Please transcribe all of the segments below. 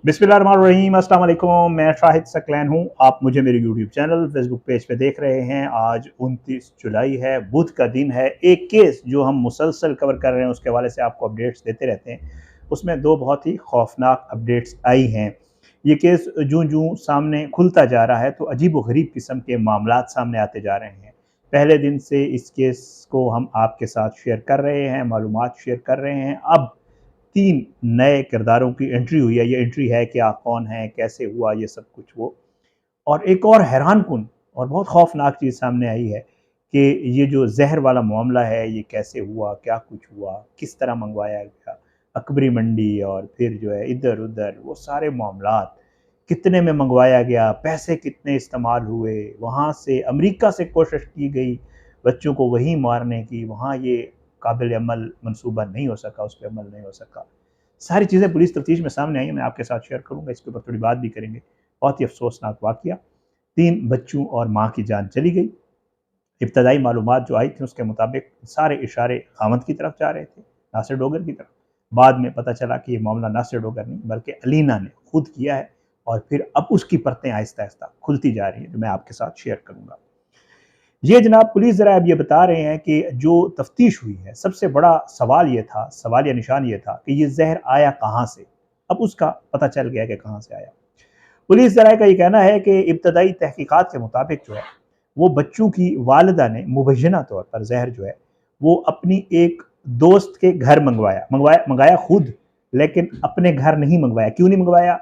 बिस्मिल्लाहिर्रहमानिर्रहीम, अस्सलाम वालेकुम। मैं शाहिद सकलैन हूँ। आप मुझे मेरे यूट्यूब चैनल, फेसबुक पेज पे देख रहे हैं। आज 29 जुलाई है, बुध का दिन है। एक केस जो हम मुसलसल कवर कर रहे हैं, उसके हवाले से आपको अपडेट्स देते रहते हैं। उसमें दो बहुत ही खौफनाक अपडेट्स आई हैं। ये केस जूँ जूँ सामने खुलता जा रहा है तो अजीब व गरीब किस्म के मामलात सामने आते जा रहे हैं। पहले दिन से इस केस को हम आपके साथ शेयर कर रहे हैं, मालूमात शेयर कर रहे हैं। अब 3 नए किरदारों की एंट्री हुई है। ये एंट्री है क्या, कौन है, कैसे हुआ, ये सब कुछ वो। और एक और हैरानकुन और बहुत खौफनाक चीज़ सामने आई है कि ये जो ज़हर वाला मामला है, ये कैसे हुआ, क्या कुछ हुआ, किस तरह मंगवाया गया। अकबरी मंडी और फिर जो है इधर-उधर वो सारे मामलात, कितने में मंगवाया गया, पैसे कितने इस्तेमाल हुए, वहाँ से अमेरिका से कोशिश की गई बच्चों को वहीं मारने की, वहाँ ये काबिल अमल मंसूबा नहीं हो सका, उस पे अमल नहीं हो सका। सारी चीज़ें पुलिस तफ्तीश में सामने आई हैं, मैं आपके साथ शेयर करूँगा, इसके ऊपर थोड़ी बात भी करेंगे। बहुत ही अफ़सोसनाक वाक़या, 3 बच्चों और माँ की जान चली गई। इब्तदाई मालूमात जो आई थी उसके मुताबिक सारे इशारे ख़ावंद की तरफ जा रहे थे, नासिर डोगर की तरफ। बाद में पता चला कि ये मामला नासिर डोगर नहीं बल्कि अलीना ने खुद किया है और फिर अब उसकी परतें आहिस्ता-आहिस्ता खुलती जा रही हैं, जो मैं आपके साथ शेयर करूँगा। ये जनाब पुलिस ज़रा अब ये बता रहे हैं कि जो तफ्तीश हुई है, सबसे बड़ा सवाल ये था, सवाल या निशान ये था कि ये ज़हर आया कहाँ से? अब उसका पता चल गया कि कहाँ से आया। पुलिस ज़रा का ये कहना है कि इब्तदाई तहकीकात के मुताबिक जो है, वो बच्चों की वालिदा ने मुबैना तौर पर ज़हर जो है, वो अपनी एक दोस्त के घर मंगाया खुद, लेकिन अपने घर नहीं मंगवाया। क्यों नहीं मंगवाया?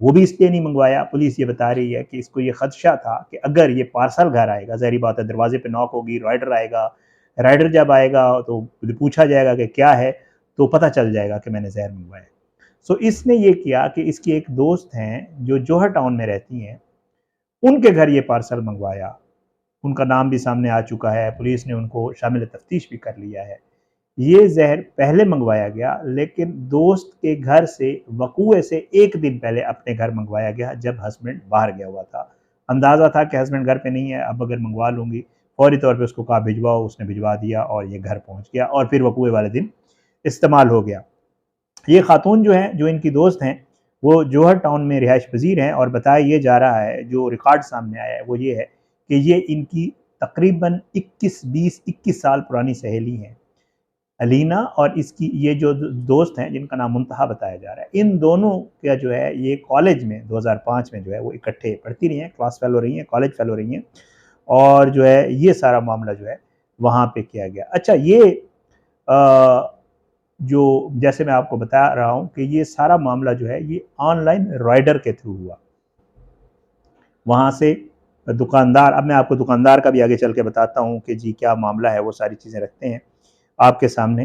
वो भी इसलिए नहीं मंगवाया। पुलिस ये बता रही है कि इसको ये खदशा था कि अगर ये पार्सल घर आएगा, ज़ाहिर बात है दरवाजे पे नॉक होगी, राइडर आएगा, राइडर जब आएगा तो पूछा जाएगा कि क्या है, तो पता चल जाएगा कि मैंने ज़हर मंगवाया। सो इसने ये किया कि इसकी एक दोस्त हैं जो जौहर टाउन में रहती हैं, उनके घर ये पार्सल मंगवाया। उनका नाम भी सामने आ चुका है, पुलिस ने उनको शामिल तफ्तीश भी कर लिया है। ये ज़हर पहले मंगवाया गया, लेकिन दोस्त के घर से वक़ूए से 1 दिन पहले अपने घर मंगवाया गया, जब हस्बैंड बाहर गया हुआ था। अंदाज़ा था कि हस्बैंड घर पे नहीं है, अब अगर मंगवा लूँगी, फ़ौरी तौर पे उसको कहा भिजवाओ, उसने भिजवा दिया और ये घर पहुँच गया और फिर वक़ूए वाले दिन इस्तेमाल हो गया। ये खातून जो हैं, जो इनकी दोस्त हैं, वो जौहर टाउन में रिहाइश पज़ीर हैं और बताया ये जा रहा है, जो रिकॉर्ड सामने आया है, वो ये है कि ये इनकी तकरीबन 21 साल पुरानी सहेली हैं। अलीना और इसकी ये जो दोस्त हैं जिनका नाम मुंतहा बताया जा रहा है, इन दोनों का जो है ये कॉलेज में 2005 में जो है वो इकट्ठे पढ़ती रही हैं, क्लास फेलो रही हैं, कॉलेज फेलो रही हैं और जो है ये सारा मामला जो है वहाँ पे किया गया। अच्छा, ये जो जैसे मैं आपको बता रहा हूँ कि ये सारा मामला जो है ये ऑनलाइन राइडर के थ्रू हुआ। वहाँ से दुकानदार, अब मैं आपको दुकानदार का भी आगे चल के बताता हूँ कि जी क्या मामला है, वो सारी चीज़ें रखते हैं आपके सामने।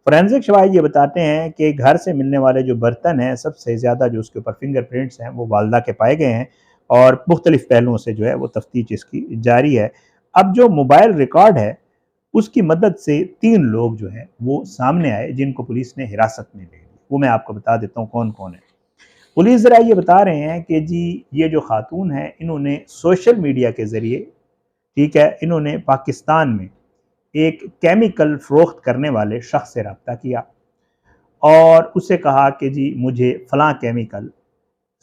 फोरेंसिक शवाहिद ये बताते हैं कि घर से मिलने वाले जो बर्तन हैं, सबसे ज़्यादा जो उसके ऊपर फिंगरप्रिंट्स हैं वो वालदा के पाए गए हैं और मुख्तलिफ पहलुओं से जो है वो तफ्तीश इसकी जारी है। अब जो मोबाइल रिकॉर्ड है, उसकी मदद से 3 लोग जो हैं वो सामने आए जिनको पुलिस ने हिरासत में ले लिया। वो मैं आपको बता देता हूँ कौन-कौन है। पुलिस ज़रा ये बता रहे हैं कि जी ये जो खातून है, इन्होंने सोशल मीडिया के ज़रिए, ठीक है, इन्होंने पाकिस्तान में एक केमिकल फ़रोख्त करने वाले शख्स से रब्ता किया और उससे कहा कि जी मुझे फ़लाँ केमिकल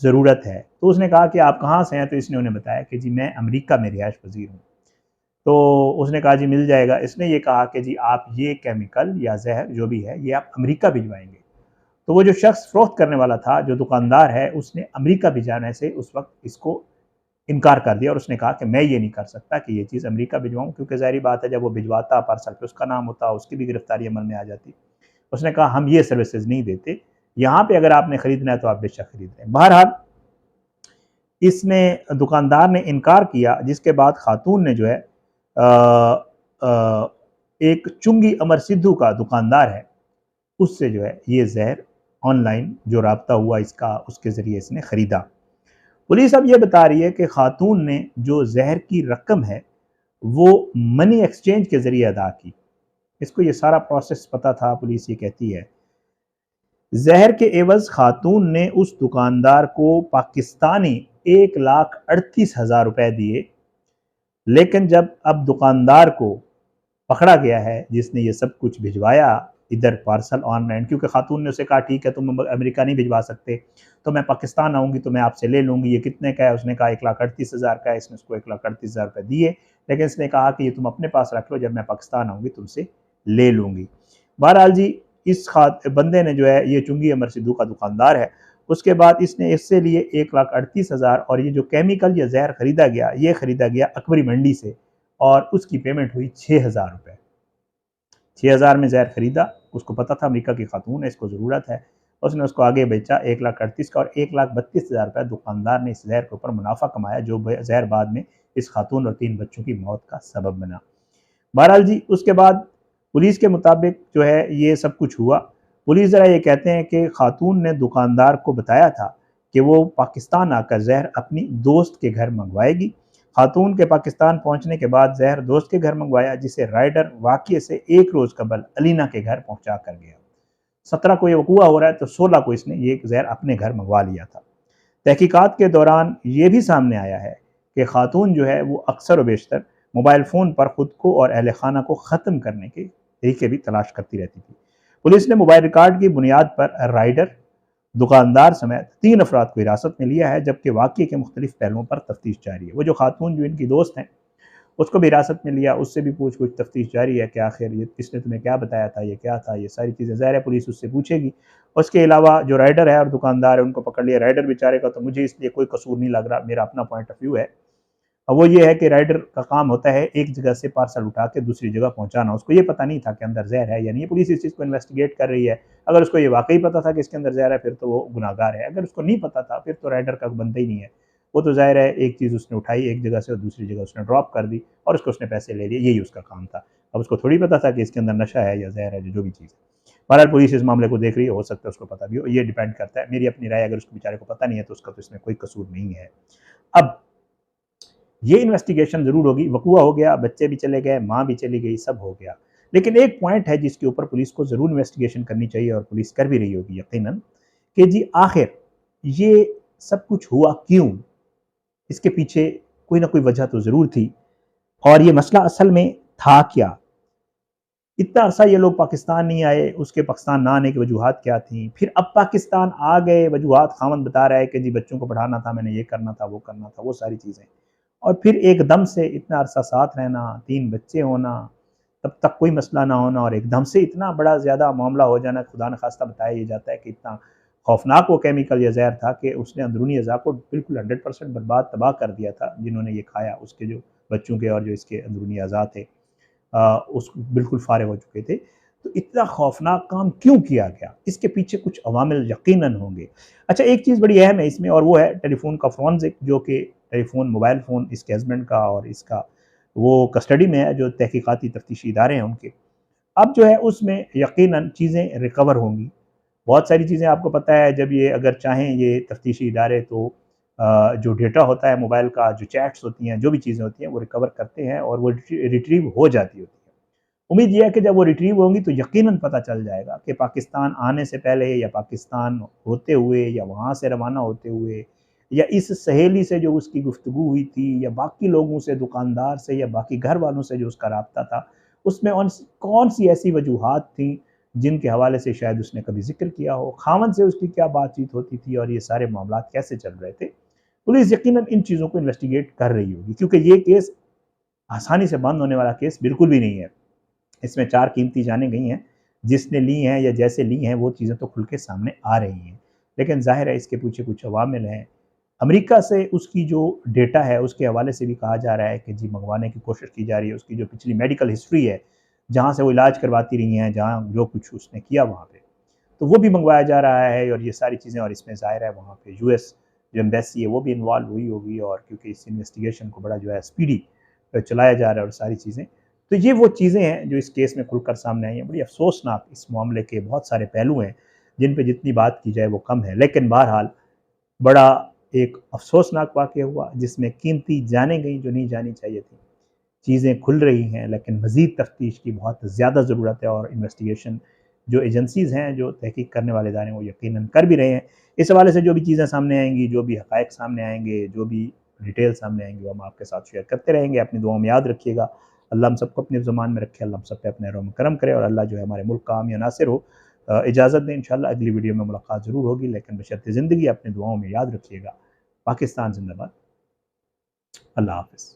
ज़रूरत है। तो उसने कहा कि आप कहाँ से हैं? तो इसने उन्हें बताया कि जी मैं अमेरिका में रिहाइश पज़ीर हूँ। तो उसने कहा जी मिल जाएगा। इसने ये कहा कि जी आप ये केमिकल या ज़हर जो भी है, ये आप अमेरिका भिजवाएँगे। तो वो जो शख्स फ़रोख्त करने वाला था, जो दुकानदार है, उसने अमेरिका भिजाने से उस वक़्त इसको इनकार कर दिया और उसने कहा कि मैं ये नहीं कर सकता कि ये चीज़ अमेरिका भिजवाऊँ, क्योंकि ज़ाहिर बात है जब वो भिजवाता पार्सल पे उसका नाम होता, उसकी भी गिरफ्तारी अमल में आ जाती। उसने कहा हम ये सर्विसेज़ नहीं देते, यहाँ पे अगर आपने खरीदना है तो आप बेशक खरीद लें। बहरहाल इसने दुकानदार ने इनकार किया, जिसके बाद खातून ने जो है एक चुंगी अमर सिद्धू का दुकानदार है, उससे जो है ये ज़हर ऑनलाइन जो राब्ता हुआ इसका, उसके ज़रिए इसने ख़रीदा। पुलिस अब ये बता रही है कि खातून ने जो ज़हर की रकम है, वो मनी एक्सचेंज के ज़रिए अदा की। इसको ये सारा प्रोसेस पता था, पुलिस ये कहती है। ज़हर के एवज़ खातून ने उस दुकानदार को पाकिस्तानी 1,38,000 रुपए दिए, लेकिन जब अब दुकानदार को पकड़ा गया है, जिसने ये सब कुछ भिजवाया इधर पार्सल ऑनलाइन, क्योंकि खातून ने उसे कहा ठीक है तुम अमेरिका नहीं भिजवा सकते तो मैं पाकिस्तान आऊँगी तो मैं आपसे ले लूँगी, ये कितने का है? उसने कहा 1,38,000 का है। इसने उसको 1,38,000 रुपये दिए, लेकिन इसने कहा कि ये तुम अपने पास रख लो, जब मैं पाकिस्तान आऊँगी तुमसे ले लूँगी। बहरहाल जी, इस बंदे ने जो है, ये चुंगी अमर सिद्धू का दुकानदार है, उसके बाद इसने इससे लिए 1,38,000, और ये जो केमिकल या जहर खरीदा गया, ये खरीदा गया अकबरी मंडी से, और उसकी पेमेंट हुई 6,000 रुपये। 6,000 में जहर खरीदा, उसको पता था अमेरिका की खातून है, इसको ज़रूरत है, उसने उसको आगे बेचा 1,38,000 का, और 1,32,000 रुपये दुकानदार ने इस जहर के ऊपर मुनाफा कमाया, जो जहर बाद में इस खातून और 3 बच्चों की मौत का सबब बना। बहरहाल जी, उसके बाद पुलिस के मुताबिक जो है ये सब कुछ हुआ। पुलिस ज़रा ये कहते हैं कि खातून ने दुकानदार को बताया था कि वो पाकिस्तान आकर जहर अपनी दोस्त के घर मंगवाएगी। खातून के पाकिस्तान पहुंचने के बाद जहर दोस्त के घर मंगवाया, जिसे राइडर वाक़ये से 1 रोज़ कबल अलीना के घर पहुंचा कर गया। 17 को ये वक़ूआ हो रहा है तो 16 को इसने ये जहर अपने घर मंगवा लिया था। तहकीकात के दौरान ये भी सामने आया है कि खातून जो है वो अक्सर व बेशतर मोबाइल फ़ोन पर ख़ुद को और अहल खाना को ख़त्म करने के तरीके भी तलाश करती रहती थी। पुलिस ने मोबाइल रिकॉर्ड की बुनियाद पर राइडर, दुकानदार समेत 3 अफराद को हिरासत में लिया है, जबकि वाक़ये के मुख्तलिफ पहलुओं पर तफ्तीश जारी है। वो जो खातून जो इनकी दोस्त हैं, उसको भी हिरासत में लिया, उससे भी पूछ तफ्तीश जारी है कि आखिर ये इसने तुम्हें क्या बताया था, ये क्या था, ये सारी चीज़ें ज़ाहिर है पुलिस उससे पूछेगी। उसके अलावा जो राइडर है और दुकानदार है, उनको पकड़ लिया। राइडर बेचारे का तो मुझे इसलिए कोई कसूर नहीं लग रहा, मेरा अपना पॉइंट ऑफ व्यू है। अब वो ये है कि राइडर का काम होता है एक जगह से पार्सल उठा के दूसरी जगह पहुंचाना। उसको ये पता नहीं था कि अंदर जहर है या नहीं। पुलिस इस चीज़ को इन्वेस्टिगेट कर रही है। अगर उसको ये वाकई पता था कि इसके अंदर जहर है, फिर तो वो गुनाहगार है। अगर उसको नहीं पता था, फिर तो राइडर का बनता ही नहीं है। वो तो ज़ाहिर है एक चीज़ उसने उठाई एक जगह से और दूसरी जगह उसने ड्रॉप कर दी और उसको उसने पैसे ले लिए, यही उसका काम था। अब उसको थोड़ी पता था कि इसके अंदर नशा है या जहर है, जो भी चीज़ है। बहरहाल पुलिस इस मामले को देख रही है, हो सकता है उसको पता भी हो, ये डिपेंड करता है। मेरी अपनी राय, अगर उसको बेचारे को पता नहीं है तो उसका तो इसमें कोई कसूर नहीं है। अब ये इन्वेस्टिगेशन ज़रूर होगी, वक़ूआ हो गया, बच्चे भी चले गए, माँ भी चली गई, सब हो गया। लेकिन एक पॉइंट है जिसके ऊपर पुलिस को ज़रूर इन्वेस्टिगेशन करनी चाहिए, और पुलिस कर भी रही होगी यकीनन, कि जी आखिर ये सब कुछ हुआ क्यों? इसके पीछे कोई ना कोई वजह तो ज़रूर थी, और ये मसला असल में था क्या? इतना अरसा ये लोग पाकिस्तान नहीं आए, उसके पाकिस्तान ना आने की वजूहात क्या थी? फिर अब पाकिस्तान आ गए, वजूहात खामन बता रहा है कि जी बच्चों को पढ़ाना था, मैंने ये करना था, वो करना था, वो सारी चीज़ें। और फिर एकदम से इतना अरसा साथ रहना, 3 बच्चे होना, तब तक कोई मसला ना होना, और एकदम से इतना बड़ा ज़्यादा मामला हो जाना। खुदा न खास्ता बताया ये जाता है कि इतना खौफनाक वो केमिकल या ज़हर था कि उसने अंदरूनी अज़ा को बिल्कुल 100% बर्बाद तबाह कर दिया था। जिन्होंने ये खाया, उसके जो बच्चों के और जो इसके अंदरूनी अज़ा थे, उस बिल्कुल फ़ारिग हो चुके थे। तो इतना खौफनाक काम क्यों किया गया? इसके पीछे कुछ अवामिल यकीनन होंगे। अच्छा, एक चीज़ बड़ी अहम है इसमें, और वो है टेलीफ़ोन का फ़ोरेंसिक, जो कि टेलीफ़ोन, मोबाइल फ़ोन इसके हस्बैंड का और इसका, वो कस्टडी में है, जो तहकीकाती तफ्तीशी इदारे हैं उनके। अब जो है उसमें यकीनन चीज़ें रिकवर होंगी। बहुत सारी चीज़ें आपको पता है, जब ये अगर चाहें ये तफ्तीशी इदारे, तो जो डेटा होता है मोबाइल का, जो चैट्स होती हैं, जो भी चीज़ें होती हैं, वो रिकवर करते हैं और वो रिट्रीव हो जाती होती है। उम्मीद ये है कि जब वो रिट्रीव होंगी तो यकीनन पता चल जाएगा कि पाकिस्तान आने से पहले या पाकिस्तान होते हुए या वहाँ से रवाना होते हुए या इस सहेली से जो उसकी गुफ्तगू हुई थी, या बाकी लोगों से, दुकानदार से या बाकी घर वालों से जो उसका राब्ता था, उसमें कौन सी ऐसी वजूहात थी जिनके हवाले से शायद उसने कभी जिक्र किया हो, खामन से उसकी क्या बातचीत होती थी, और ये सारे मामला कैसे चल रहे थे। पुलिस यकीनन इन चीज़ों को इन्वेस्टिगेट कर रही होगी, क्योंकि ये केस आसानी से बंद होने वाला केस बिल्कुल भी नहीं है। इसमें 4 कीमती जानें गई हैं, जिसने ली हैं या जैसे ली हैं, वो चीज़ें तो खुल के सामने आ रही हैं। लेकिन ज़ाहिर है इसके पीछे कुछ अवामिल हैं। अमेरिका से उसकी जो डेटा है, उसके हवाले से भी कहा जा रहा है कि जी मंगवाने की कोशिश की जा रही है। उसकी जो पिछली मेडिकल हिस्ट्री है, जहाँ से वो इलाज करवाती रही हैं, जहाँ जो कुछ उसने किया वहाँ पे, तो वो भी मंगवाया जा रहा है, और ये सारी चीज़ें। और इसमें ज़ाहिर है वहाँ पे यूएस जो एम्बेसी है वो भी इन्वॉल्व हुई होगी, और क्योंकि इस इन्वेस्टिगेशन को बड़ा जो है स्पीडी चलाया जा रहा है और सारी चीज़ें। तो ये वो चीज़ें हैं जो इस केस में खुलकर सामने आई हैं। बड़ी अफसोसनाक इस मामले के बहुत सारे पहलू हैं, जिन पे जितनी बात की जाए वो कम है। लेकिन बहरहाल बड़ा एक अफसोसनाक वाक़या हुआ, जिसमें कीमती जानें गईं जो नहीं जानी चाहिए थी। चीज़ें खुल रही हैं, लेकिन मज़ीद तफ्तीश की बहुत ज़्यादा ज़रूरत है, और इन्वेस्टिगेशन जो एजेंसीज़ हैं, जो तहकीक करने वाले इदारे हैं, वो यकीनन कर भी रहे हैं। इस हवाले से जो भी चीज़ें सामने आएँगी, जो भी हक़ाइक़ सामने आएँगे, जो भी डिटेल सामने आएँगी, वो हम आपके साथ शेयर करते रहेंगे। अपनी दुआओं में याद रखिएगा। अल्लाह हम सबको अपनी ज़ुबान में रखे, अल्लाह हम सब पे अपने रहम करम करे और अल्लाह जो है हमारे मुल्क का आम या नासिर हो। इजाज़त दें, इंशाअल्लाह अगली वीडियो में मुलाकात ज़रूर होगी, लेकिन बशर्ते ज़िंदगी अपनी दुआओं में याद रखिएगा। पाकिस्तान ज़िंदाबाद। अल्लाह हाफ़िज़।